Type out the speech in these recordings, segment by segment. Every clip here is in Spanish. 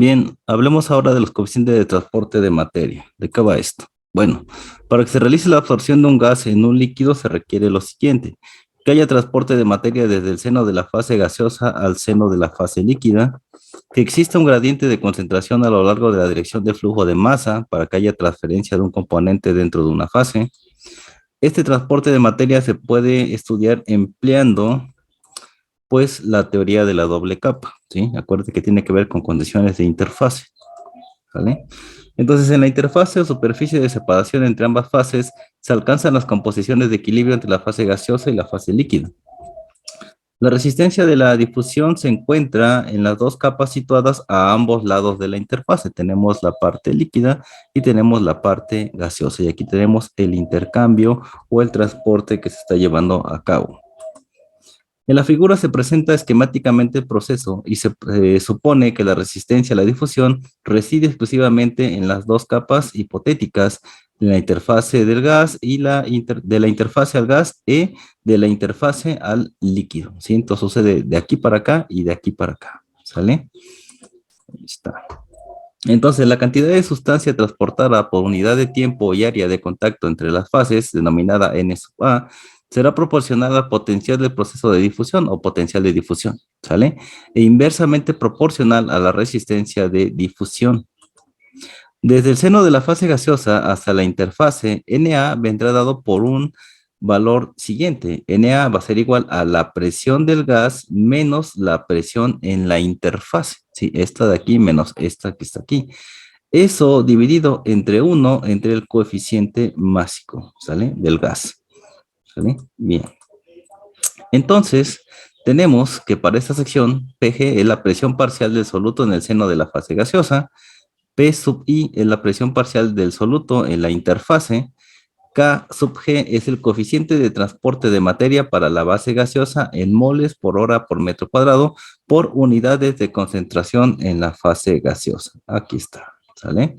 Bien, hablemos ahora de los coeficientes de transporte de materia. ¿De qué va esto? Bueno, para que se realice la absorción de un gas en un líquido se requiere lo siguiente: que haya transporte de materia desde el seno de la fase gaseosa al seno de la fase líquida, que exista un gradiente de concentración a lo largo de la dirección de flujo de masa para que haya transferencia de un componente dentro de una fase. Este transporte de materia se puede estudiar empleando pues la teoría de la doble capa, ¿sí? Acuérdate que tiene que ver con condiciones de interfase, ¿vale? Entonces, en la interfase o superficie de separación entre ambas fases, se alcanzan las composiciones de equilibrio entre la fase gaseosa y la fase líquida. La resistencia de la difusión se encuentra en las dos capas situadas a ambos lados de la interfase. Tenemos la parte líquida y tenemos la parte gaseosa. Y aquí tenemos el intercambio o el transporte que se está llevando a cabo. En la figura se presenta esquemáticamente el proceso y se supone que la resistencia a la difusión reside exclusivamente en las dos capas hipotéticas, de la interfase del gas y de la interfase al gas y de la interfase al líquido, ¿sí? Entonces sucede de aquí para acá y de aquí para acá, ¿sale? Ahí está. Entonces, la cantidad de sustancia transportada por unidad de tiempo y área de contacto entre las fases, denominada N sub A, será proporcional al potencial del proceso de difusión o potencial de difusión, ¿sale? E inversamente proporcional a la resistencia de difusión. Desde el seno de la fase gaseosa hasta la interfase, Na vendrá dado por un valor siguiente. Na va a ser igual a la presión del gas menos la presión en la interfase. Sí, esta de aquí menos esta que está aquí. Eso dividido entre 1 entre el coeficiente másico, ¿sale? Del gas, ¿sale? Bien. Entonces, tenemos que para esta sección, PG es la presión parcial del soluto en el seno de la fase gaseosa, P sub I es la presión parcial del soluto en la interfase, K sub G es el coeficiente de transporte de materia para la base gaseosa en moles por hora por metro cuadrado por unidades de concentración en la fase gaseosa. Aquí está, ¿sale?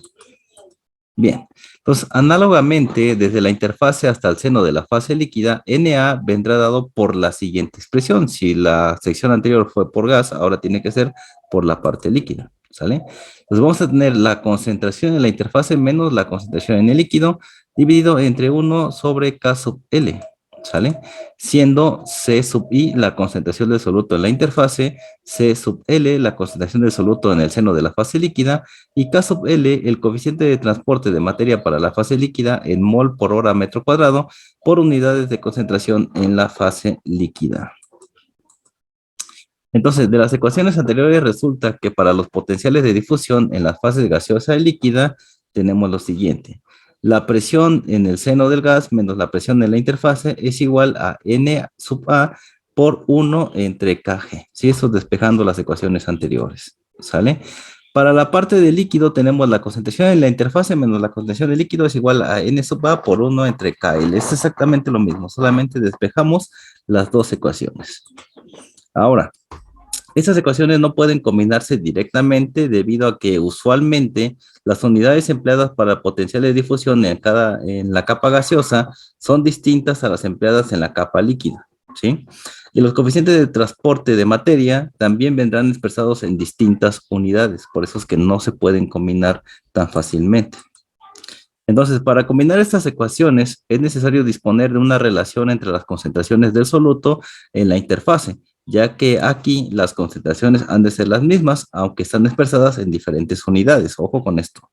Bien, entonces análogamente desde la interfase hasta el seno de la fase líquida, Na vendrá dado por la siguiente expresión. Si la sección anterior fue por gas, ahora tiene que ser por la parte líquida, ¿sale? Entonces vamos a tener la concentración en la interfase menos la concentración en el líquido dividido entre 1 sobre K sub L, ¿sale? Siendo C sub I la concentración del soluto en la interfase, C sub L la concentración del soluto en el seno de la fase líquida y K sub L el coeficiente de transporte de materia para la fase líquida en mol por hora metro cuadrado por unidades de concentración en la fase líquida. Entonces, de las ecuaciones anteriores resulta que para los potenciales de difusión en las fases gaseosa y líquida tenemos lo siguiente. La presión en el seno del gas menos la presión en la interfase es igual a N sub A por 1 entre Kg. ¿Sí? Eso despejando las ecuaciones anteriores. ¿Sale? Para la parte del líquido tenemos la concentración en la interfase menos la concentración del líquido es igual a N sub A por 1 entre KL. Es exactamente lo mismo, solamente despejamos las dos ecuaciones. Ahora, estas ecuaciones no pueden combinarse directamente debido a que usualmente las unidades empleadas para potencial de difusión en la capa gaseosa son distintas a las empleadas en la capa líquida, ¿sí? Y los coeficientes de transporte de materia también vendrán expresados en distintas unidades, por eso es que no se pueden combinar tan fácilmente. Entonces, para combinar estas ecuaciones es necesario disponer de una relación entre las concentraciones del soluto en la interfase, ya que aquí las concentraciones han de ser las mismas, aunque están expresadas en diferentes unidades, ojo con esto,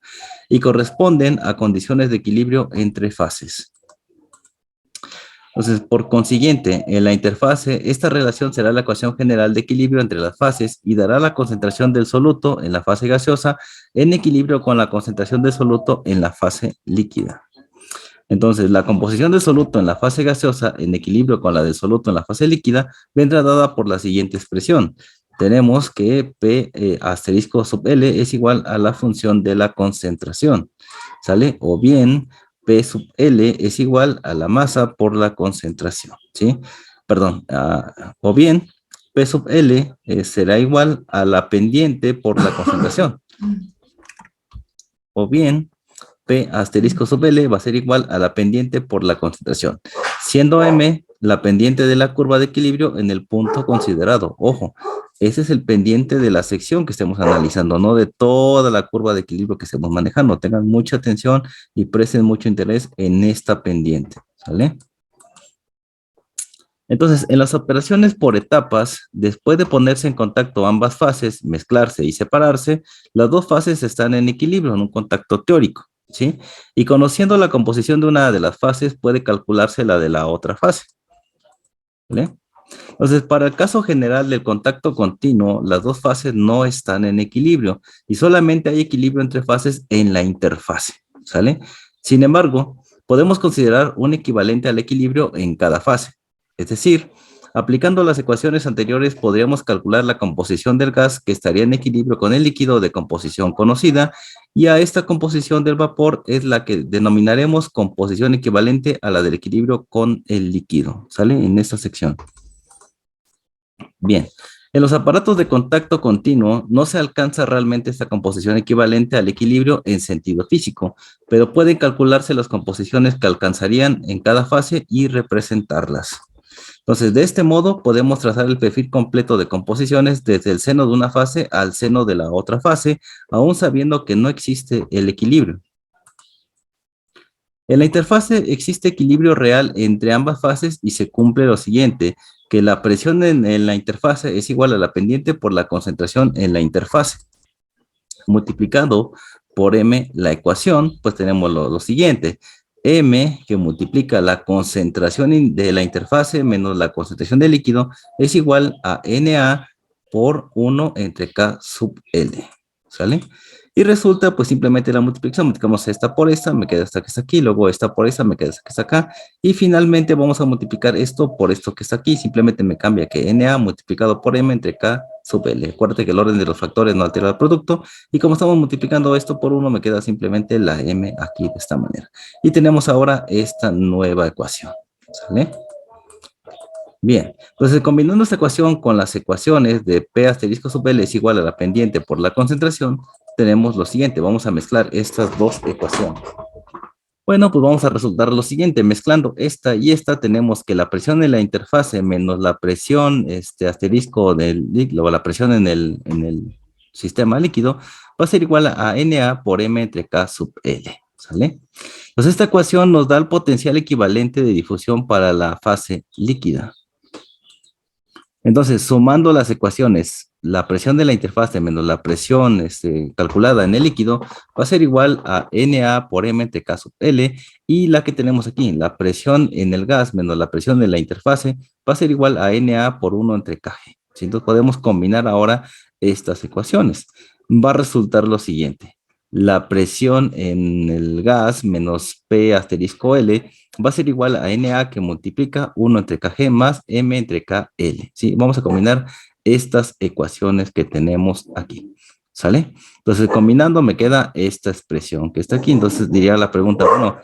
y corresponden a condiciones de equilibrio entre fases. Entonces, por consiguiente, en la interfase, esta relación será la ecuación general de equilibrio entre las fases y dará la concentración del soluto en la fase gaseosa en equilibrio con la concentración del soluto en la fase líquida. Entonces, la composición del soluto en la fase gaseosa en equilibrio con la del soluto en la fase líquida vendrá dada por la siguiente expresión. Tenemos que P asterisco sub L es igual a la función de la concentración, ¿sale? O bien, P sub L es igual a la masa por la concentración, ¿sí? Perdón, o bien, P sub L será igual a la pendiente por la concentración. O bien, P asterisco sub L va a ser igual a la pendiente por la concentración, siendo M la pendiente de la curva de equilibrio en el punto considerado. Ojo, ese es el pendiente de la sección que estemos analizando, no de toda la curva de equilibrio que estemos manejando. Tengan mucha atención y presten mucho interés en esta pendiente, ¿sale? Entonces, en las operaciones por etapas, después de ponerse en contacto ambas fases, mezclarse y separarse, las dos fases están en equilibrio, en un contacto teórico, ¿sí? Y conociendo la composición de una de las fases, puede calcularse la de la otra fase, ¿vale? Entonces, para el caso general del contacto continuo, las dos fases no están en equilibrio y solamente hay equilibrio entre fases en la interfase, ¿sale? Sin embargo, podemos considerar un equivalente al equilibrio en cada fase. Es decir, aplicando las ecuaciones anteriores, podríamos calcular la composición del gas que estaría en equilibrio con el líquido de composición conocida y a esta composición del vapor es la que denominaremos composición equivalente a la del equilibrio con el líquido, ¿sale? En esta sección. Bien, en los aparatos de contacto continuo no se alcanza realmente esta composición equivalente al equilibrio en sentido físico, pero pueden calcularse las composiciones que alcanzarían en cada fase y representarlas. Entonces, de este modo podemos trazar el perfil completo de composiciones desde el seno de una fase al seno de la otra fase, aún sabiendo que no existe el equilibrio. En la interfase existe equilibrio real entre ambas fases y se cumple lo siguiente, que la presión en la interfase es igual a la pendiente por la concentración en la interfase. Multiplicado por M la ecuación, pues tenemos lo siguiente. M, que multiplica la concentración de la interfase menos la concentración del líquido, es igual a Na por 1 entre K sub L. ¿Sale? Y resulta, pues simplemente la multiplicación, multiplicamos esta por esta, me queda esta que está aquí, luego esta por esta, me queda esta que está acá, y finalmente vamos a multiplicar esto por esto que está aquí, simplemente me cambia que Na multiplicado por M entre K sub L. Acuérdate que el orden de los factores no altera el producto, y como estamos multiplicando esto por 1, me queda simplemente la M aquí de esta manera. Y tenemos ahora esta nueva ecuación, ¿sale? Bien, entonces combinando esta ecuación con las ecuaciones de P asterisco sub L es igual a la pendiente por la concentración, tenemos lo siguiente, vamos a mezclar estas dos ecuaciones. Bueno, pues vamos a resultar lo siguiente, mezclando esta y esta, tenemos que la presión en la interfase menos la presión, asterisco del líquido, o la presión en el sistema líquido, va a ser igual a Na por M entre K sub L, ¿sale? Pues esta ecuación nos da el potencial equivalente de difusión para la fase líquida. Entonces, sumando las ecuaciones, la presión de la interfase menos la presión calculada en el líquido va a ser igual a Na por M entre K sub L, y la que tenemos aquí, la presión en el gas menos la presión de la interfase va a ser igual a Na por 1 entre Kg. ¿Sí? Entonces podemos combinar ahora estas ecuaciones. Va a resultar lo siguiente. La presión en el gas menos P asterisco L va a ser igual a Na que multiplica 1 entre Kg más M entre KL. ¿Sí? Vamos a combinar estas ecuaciones que tenemos aquí. ¿Sale? Entonces, combinando me queda esta expresión que está aquí. Entonces, diría la pregunta, bueno,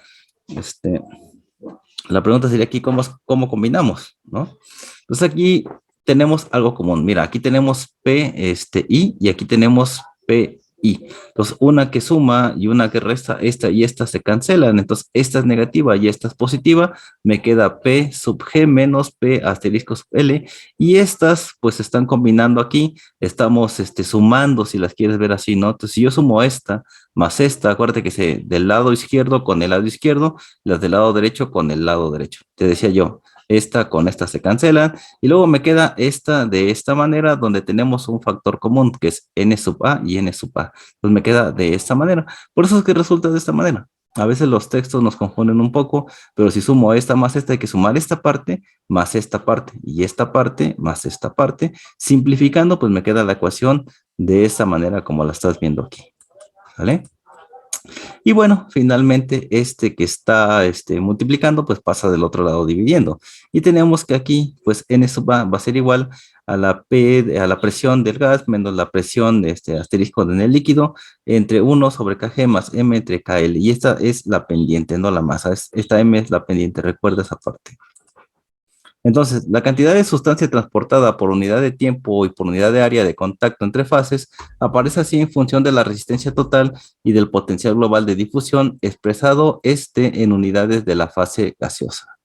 la pregunta sería aquí, ¿cómo combinamos? ¿No? Entonces, aquí tenemos algo común. Mira, aquí tenemos P, I, y aquí tenemos P, I. Entonces, una que suma y una que resta, esta y esta se cancelan. Entonces, esta es negativa y esta es positiva. Me queda P sub G menos P asterisco sub L. Y estas, pues, se están combinando aquí. Estamos sumando, si las quieres ver así, ¿no? Entonces, si yo sumo esta más esta, acuérdate que del lado izquierdo con el lado izquierdo, las del lado derecho con el lado derecho. Te decía yo, esta con esta se cancelan, y luego me queda esta de esta manera, donde tenemos un factor común, que es n sub a y n sub a. Entonces me queda de esta manera. Por eso es que resulta de esta manera. A veces los textos nos confunden un poco, pero si sumo esta más esta, hay que sumar esta parte más esta parte, y esta parte más esta parte. Simplificando, pues me queda la ecuación de esta manera como la estás viendo aquí. ¿Vale? Y bueno, finalmente este que está multiplicando, pues pasa del otro lado dividiendo. Y tenemos que aquí, pues n sub a va a ser igual a la P, a la presión del gas menos la presión de asterisco en el líquido entre 1 sobre Kg más M entre KL. Y esta es la pendiente, no la masa. Esta M es la pendiente, recuerda esa parte. Entonces, la cantidad de sustancia transportada por unidad de tiempo y por unidad de área de contacto entre fases aparece así en función de la resistencia total y del potencial global de difusión expresado en unidades de la fase gaseosa.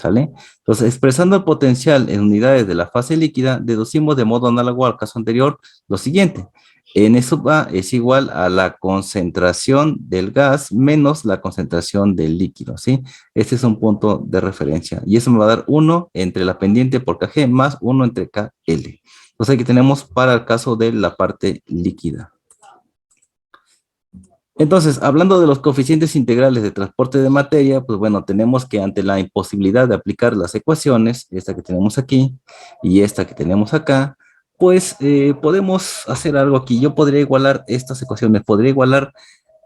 ¿Sale? Entonces, expresando el potencial en unidades de la fase líquida, deducimos de modo análogo al caso anterior lo siguiente. N sub A es igual a la concentración del gas menos la concentración del líquido, ¿sí? Este es un punto de referencia. Y eso me va a dar 1 entre la pendiente por Kg más 1 entre KL. Entonces, aquí tenemos para el caso de la parte líquida. Entonces, hablando de los coeficientes integrales de transporte de materia, pues bueno, tenemos que ante la imposibilidad de aplicar las ecuaciones, esta que tenemos aquí y esta que tenemos acá, pues podemos hacer algo aquí. Yo podría igualar estas ecuaciones, podría igualar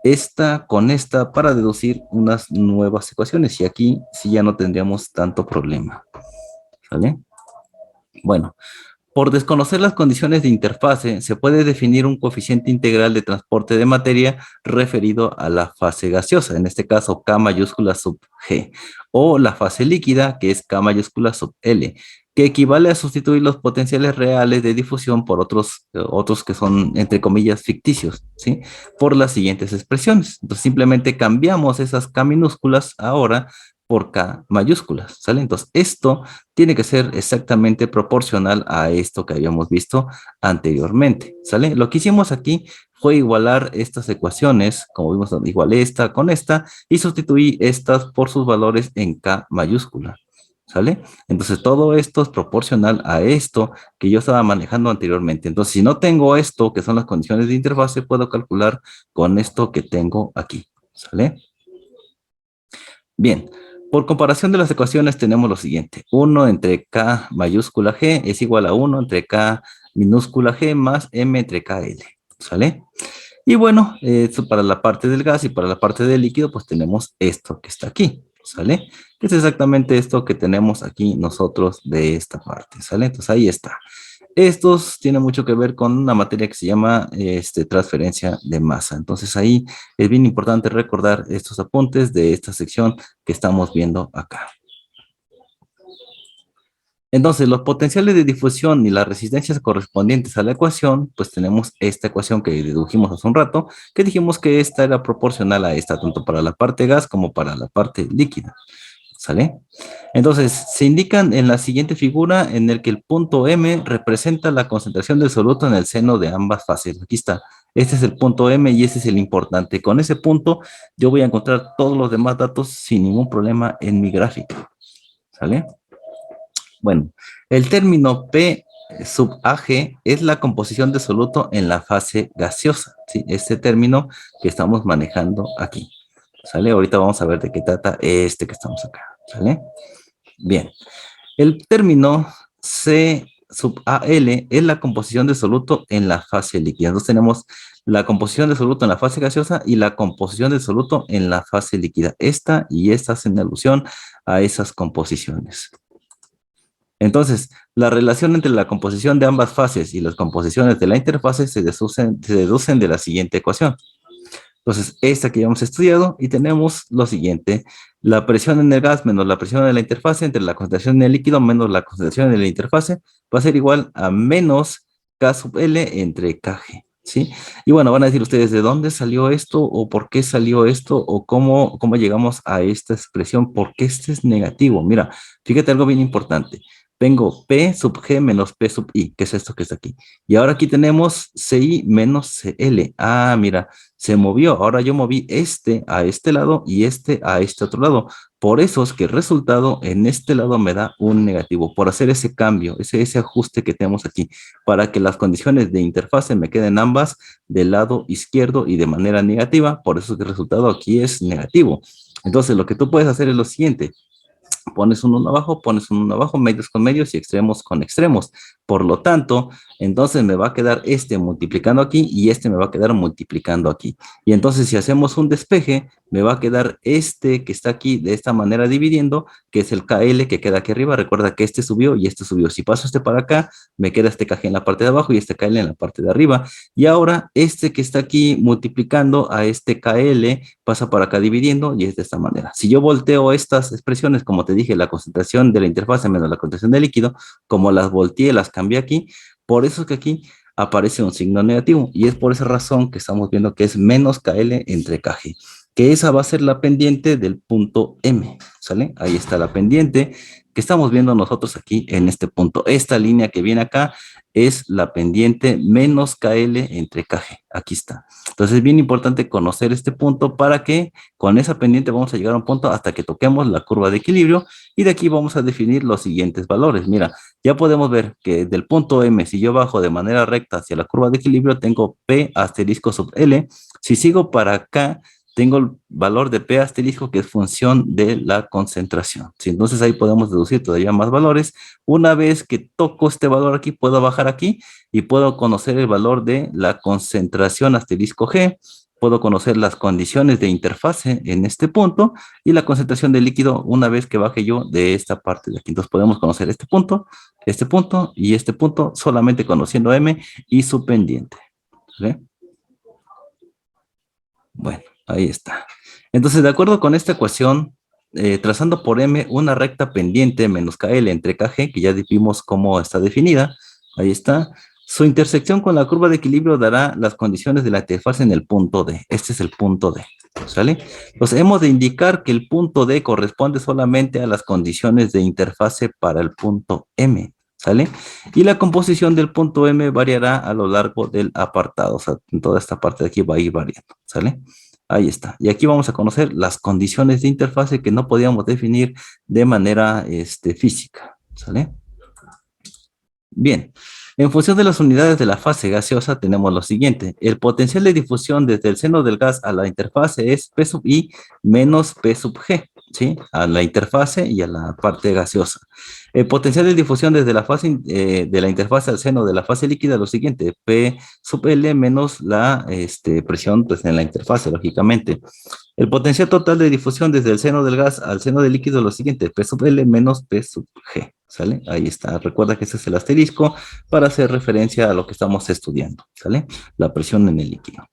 esta con esta para deducir unas nuevas ecuaciones y aquí sí ya no tendríamos tanto problema. ¿Vale? Bueno, por desconocer las condiciones de interfase, se puede definir un coeficiente integral de transporte de materia referido a la fase gaseosa, en este caso K mayúscula sub G, o la fase líquida, que es K mayúscula sub L, que equivale a sustituir los potenciales reales de difusión por otros que son, entre comillas, ficticios, ¿sí? Por las siguientes expresiones. Entonces, simplemente cambiamos esas K minúsculas ahora por K mayúsculas, ¿sale? Entonces, esto tiene que ser exactamente proporcional a esto que habíamos visto anteriormente, ¿sale? Lo que hicimos aquí fue igualar estas ecuaciones, como vimos, igualé esta con esta, y sustituí estas por sus valores en K mayúscula, ¿sale? Entonces, todo esto es proporcional a esto que yo estaba manejando anteriormente. Entonces, si no tengo esto, que son las condiciones de interfase, puedo calcular con esto que tengo aquí, ¿sale? Bien, por comparación de las ecuaciones tenemos lo siguiente. 1 entre K mayúscula G es igual a 1 entre K minúscula G más M entre KL, ¿sale? Y bueno, esto para la parte del gas y para la parte del líquido, pues tenemos esto que está aquí, ¿sale? Que es exactamente esto que tenemos aquí nosotros de esta parte, ¿sale? Entonces ahí está. Estos tienen mucho que ver con una materia que se llama transferencia de masa. Entonces ahí es bien importante recordar estos apuntes de esta sección que estamos viendo acá. Entonces, los potenciales de difusión y las resistencias correspondientes a la ecuación, pues tenemos esta ecuación que dedujimos hace un rato, que dijimos que esta era proporcional a esta, tanto para la parte gas como para la parte líquida. ¿Sale? Entonces, se indican en la siguiente figura en el que el punto M representa la concentración del soluto en el seno de ambas fases. Aquí está. Este es el punto M y ese es el importante. Con ese punto yo voy a encontrar todos los demás datos sin ningún problema en mi gráfico. ¿Sale? Bueno, el término P sub AG es la composición de soluto en la fase gaseosa. ¿Sí? Este término que estamos manejando aquí. ¿Sale? Ahorita vamos a ver de qué trata este que estamos acá. ¿Sale? Bien. El término C sub AL es la composición de soluto en la fase líquida. Entonces tenemos la composición de soluto en la fase gaseosa y la composición de soluto en la fase líquida. Esta y esta hacen alusión a esas composiciones. Entonces, la relación entre la composición de ambas fases y las composiciones de la interfase se deducen de la siguiente ecuación. Entonces, esta que ya hemos estudiado y tenemos lo siguiente. La presión en el gas menos la presión en la interfase entre la concentración en el líquido menos la concentración en la interfase va a ser igual a menos K sub L entre KG, ¿sí? Y bueno, van a decir ustedes, ¿de dónde salió esto? ¿O por qué salió esto? ¿O cómo llegamos a esta expresión? ¿Por qué este es negativo? Mira, fíjate algo bien importante. Tengo P sub G menos P sub I, que es esto que está aquí. Y ahora aquí tenemos CI menos CL. Ah, mira, se movió. Ahora yo moví este a este lado y este a este otro lado. Por eso es que el resultado en este lado me da un negativo, por hacer ese cambio, ese ajuste que tenemos aquí, para que las condiciones de interfase me queden ambas del lado izquierdo y de manera negativa. Por eso es que el resultado aquí es negativo. Entonces, lo que tú puedes hacer es lo siguiente. Pones un 1 abajo, medios con medios y extremos con extremos. Por lo tanto, entonces me va a quedar este multiplicando aquí y este me va a quedar multiplicando aquí. Y entonces si hacemos un despeje, me va a quedar este que está aquí de esta manera dividiendo, que es el KL que queda aquí arriba. Recuerda que este subió y este subió. Si paso este para acá, me queda este KG en la parte de abajo y este KL en la parte de arriba. Y ahora este que está aquí multiplicando a este KL pasa para acá dividiendo y es de esta manera. Si yo volteo estas expresiones, como te dije, la concentración de la interfase menos la concentración del líquido, como las volteé, las cambié aquí, por eso es que aquí aparece un signo negativo y es por esa razón que estamos viendo que es menos KL entre KG. que esa va a ser la pendiente del punto M, ¿sale? Ahí está la pendiente que estamos viendo nosotros aquí en este punto. Esta línea que viene acá es la pendiente menos KL entre KG. Aquí está. Entonces es bien importante conocer este punto para que con esa pendiente vamos a llegar a un punto hasta que toquemos la curva de equilibrio y de aquí vamos a definir los siguientes valores. Mira, ya podemos ver que del punto M, si yo bajo de manera recta hacia la curva de equilibrio, tengo P asterisco sub L. Si sigo para acá, tengo el valor de P asterisco que es función de la concentración. ¿Sí? Entonces ahí podemos deducir todavía más valores. Una vez que toco este valor aquí, puedo bajar aquí y puedo conocer el valor de la concentración asterisco G. Puedo conocer las condiciones de interfase en este punto y la concentración de líquido una vez que baje yo de esta parte de aquí. Entonces podemos conocer este punto y este punto solamente conociendo M y su pendiente. ¿Sí? Bueno, ahí está. Entonces, de acuerdo con esta ecuación, trazando por M una recta pendiente menos KL entre KG, que ya vimos cómo está definida, ahí está, su intersección con la curva de equilibrio dará las condiciones de la interfaz en el punto D. Este es el punto D, ¿sale? Entonces, hemos de indicar que el punto D corresponde solamente a las condiciones de interfase para el punto M, ¿sale? Y la composición del punto M variará a lo largo del apartado, o sea, en toda esta parte de aquí va a ir variando, ¿sale? Ahí está. Y aquí vamos a conocer las condiciones de interfase que no podíamos definir de manera física, ¿sale? Bien, en función de las unidades de la fase gaseosa tenemos lo siguiente. El potencial de difusión desde el seno del gas a la interfase es P sub I menos P sub G, ¿sí? A la interfase y a la parte gaseosa. El potencial de difusión desde la fase de la interfase al seno de la fase líquida es lo siguiente. P sub L menos la presión pues, en la interfase, lógicamente. El potencial total de difusión desde el seno del gas al seno del líquido es lo siguiente, P sub L menos P sub G, ¿sale? Ahí está, recuerda que ese es el asterisco para hacer referencia a lo que estamos estudiando, ¿sale? La presión en el líquido.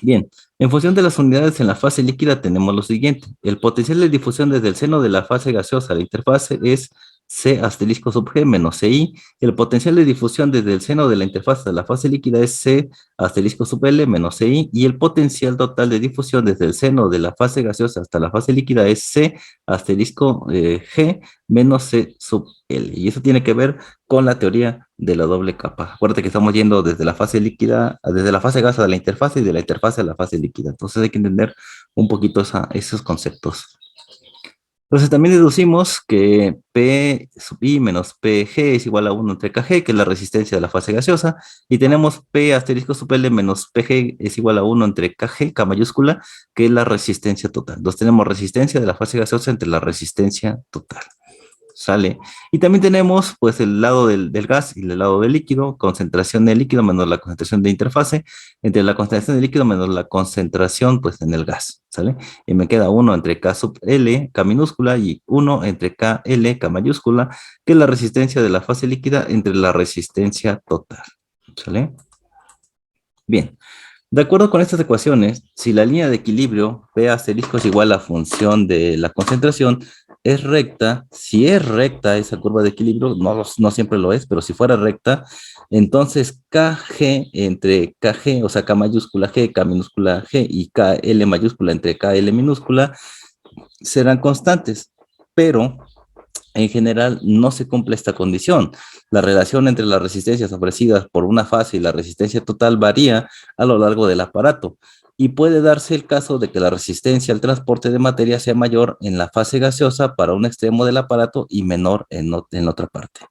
Bien, en función de las unidades en la fase líquida tenemos lo siguiente. El potencial de difusión desde el seno de la fase gaseosa a la interfase es C asterisco sub G menos CI. El potencial de difusión desde el seno de la interfase a la fase líquida es C asterisco sub L menos CI. Y el potencial total de difusión desde el seno de la fase gaseosa hasta la fase líquida es C asterisco G menos C sub L. Y eso tiene que ver con la teoría de la doble capa. Acuérdate que estamos yendo desde la fase líquida, desde la fase gasa de la interfase y de la interfase a la fase líquida. Entonces hay que entender un poquito esos conceptos. Entonces también deducimos que P sub I menos PG es igual a 1 entre KG, que es la resistencia de la fase gaseosa, y tenemos P asterisco sub L menos PG es igual a 1 entre KG, K mayúscula, que es la resistencia total. Entonces tenemos resistencia de la fase gaseosa entre la resistencia total. ¿Sale? Y también tenemos pues el lado del gas y el lado del líquido, concentración del líquido menos la concentración de interfase, entre la concentración del líquido menos la concentración pues en el gas, ¿sale? Y me queda 1 entre K sub L, K minúscula, y 1 entre K L, K mayúscula, que es la resistencia de la fase líquida entre la resistencia total, ¿sale? Bien. De acuerdo con estas ecuaciones, si la línea de equilibrio P asterisco es igual a función de la concentración, es recta. Si es recta esa curva de equilibrio, no siempre lo es, pero si fuera recta, entonces KG entre KG, o sea, K mayúscula G, K minúscula G y KL mayúscula entre KL minúscula serán constantes, pero en general no se cumple esta condición. La relación entre las resistencias ofrecidas por una fase y la resistencia total varía a lo largo del aparato y puede darse el caso de que la resistencia al transporte de materia sea mayor en la fase gaseosa para un extremo del aparato y menor en otra parte.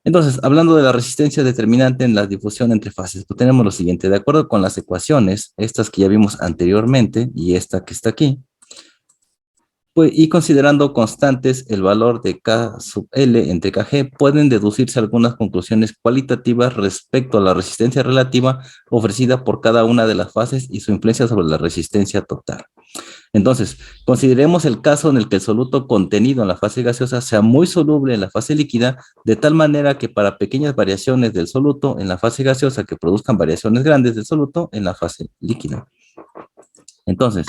Entonces, hablando de la resistencia determinante en la difusión entre fases, pues tenemos lo siguiente. De acuerdo con las ecuaciones, estas que ya vimos anteriormente y esta que está aquí, pues, y considerando constantes el valor de K sub L entre KG, pueden deducirse algunas conclusiones cualitativas respecto a la resistencia relativa ofrecida por cada una de las fases y su influencia sobre la resistencia total. Entonces, consideremos el caso en el que el soluto contenido en la fase gaseosa sea muy soluble en la fase líquida, de tal manera que para pequeñas variaciones del soluto en la fase gaseosa que produzcan variaciones grandes del soluto en la fase líquida. Entonces,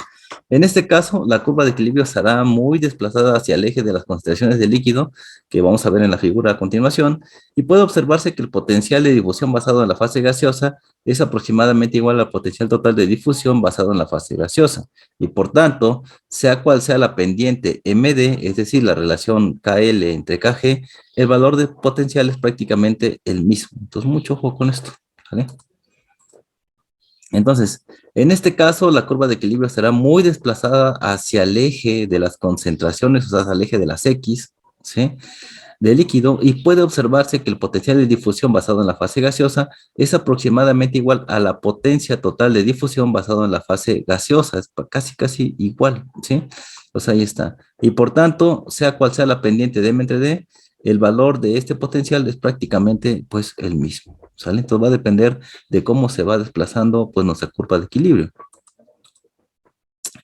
en este caso, la curva de equilibrio estará muy desplazada hacia el eje de las concentraciones de líquido, que vamos a ver en la figura a continuación, y puede observarse que el potencial de difusión basado en la fase gaseosa es aproximadamente igual al potencial total de difusión basado en la fase gaseosa. Y por tanto, sea cual sea la pendiente MD, es decir, la relación KL entre KG, el valor de potencial es prácticamente el mismo. Entonces, mucho ojo con esto, ¿vale? Entonces, en este caso, la curva de equilibrio será muy desplazada hacia el eje de las concentraciones, o sea, hacia el eje de las X, ¿sí? De líquido, y puede observarse que el potencial de difusión basado en la fase gaseosa es aproximadamente igual a la potencia total de difusión basado en la fase gaseosa, es casi igual, ¿sí? O sea, ahí está. Y por tanto, sea cual sea la pendiente de M entre D, el valor de este potencial es prácticamente, pues, el mismo, ¿sale? Entonces va a depender de cómo se va desplazando, pues, nuestra curva de equilibrio.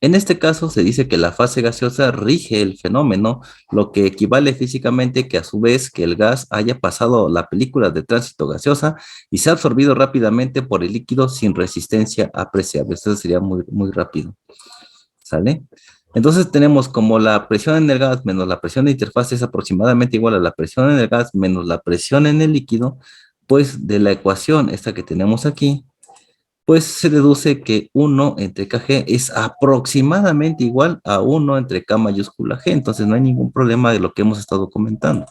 En este caso se dice que la fase gaseosa rige el fenómeno, lo que equivale físicamente que a su vez que el gas haya pasado la película de tránsito gaseosa y se ha absorbido rápidamente por el líquido sin resistencia apreciable. Esto sería muy rápido, ¿sale? Entonces tenemos como la presión en el gas menos la presión de interfaz es aproximadamente igual a la presión en el gas menos la presión en el líquido, pues de la ecuación esta que tenemos aquí, pues se deduce que 1 entre KG es aproximadamente igual a 1 entre K mayúscula G, entonces no hay ningún problema de lo que hemos estado comentando,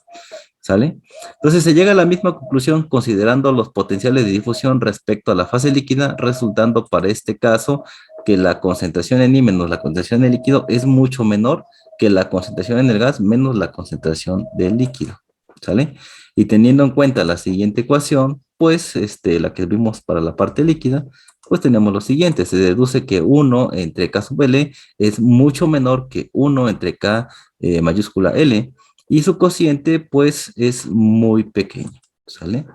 ¿sale? Entonces se llega a la misma conclusión considerando los potenciales de difusión respecto a la fase líquida, resultando para este caso que la concentración en I menos la concentración en el líquido es mucho menor que la concentración en el gas menos la concentración del líquido, ¿sale? Y teniendo en cuenta la siguiente ecuación, pues la que vimos para la parte líquida, pues tenemos lo siguiente, se deduce que 1 entre K sub L es mucho menor que 1 entre K mayúscula L, y su cociente pues es muy pequeño, ¿sale?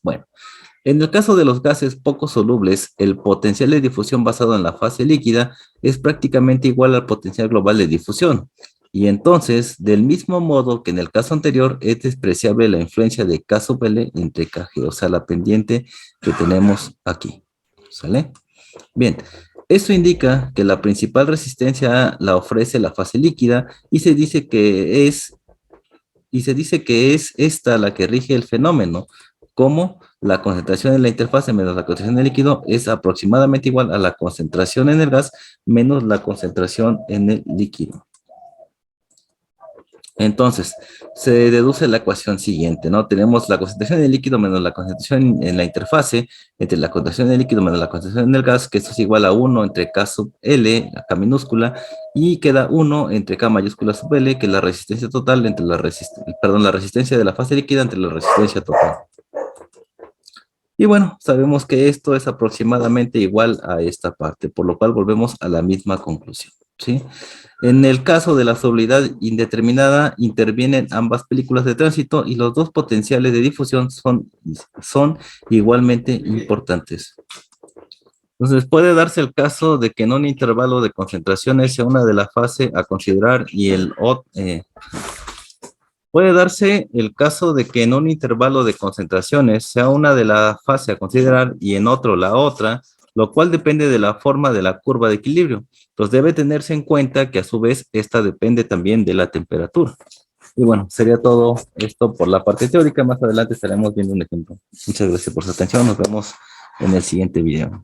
Bueno, en el caso de los gases poco solubles, el potencial de difusión basado en la fase líquida es prácticamente igual al potencial global de difusión. Y entonces, del mismo modo que en el caso anterior, es despreciable la influencia de K sub L entre KG, o sea, la pendiente que tenemos aquí, ¿sale? Bien, esto indica que la principal resistencia la ofrece la fase líquida y se dice que es esta la que rige el fenómeno, como la concentración en la interfase menos la concentración en el líquido es aproximadamente igual a la concentración en el gas menos la concentración en el líquido. Entonces, se deduce la ecuación siguiente, ¿no? Tenemos la concentración en el líquido menos la concentración en la interfase entre la concentración en el líquido menos la concentración en el gas, que esto es igual a 1 entre K sub L, K minúscula, y queda 1 entre K mayúscula sub L, que es la resistencia total entre la resistencia de la fase líquida entre la resistencia total. Y bueno, sabemos que esto es aproximadamente igual a esta parte, por lo cual volvemos a la misma conclusión, ¿sí? En el caso de la solubilidad indeterminada, intervienen ambas películas de tránsito y los dos potenciales de difusión son igualmente importantes. Entonces, puede darse el caso de que en un intervalo de concentraciones sea una de la fase a considerar y puede darse el caso de que en un intervalo de concentraciones sea una de la fase a considerar y en otro la otra, lo cual depende de la forma de la curva de equilibrio. Entonces debe tenerse en cuenta que a su vez esta depende también de la temperatura. Y bueno, sería todo esto por la parte teórica. Más adelante estaremos viendo un ejemplo. Muchas gracias por su atención. Nos vemos en el siguiente video.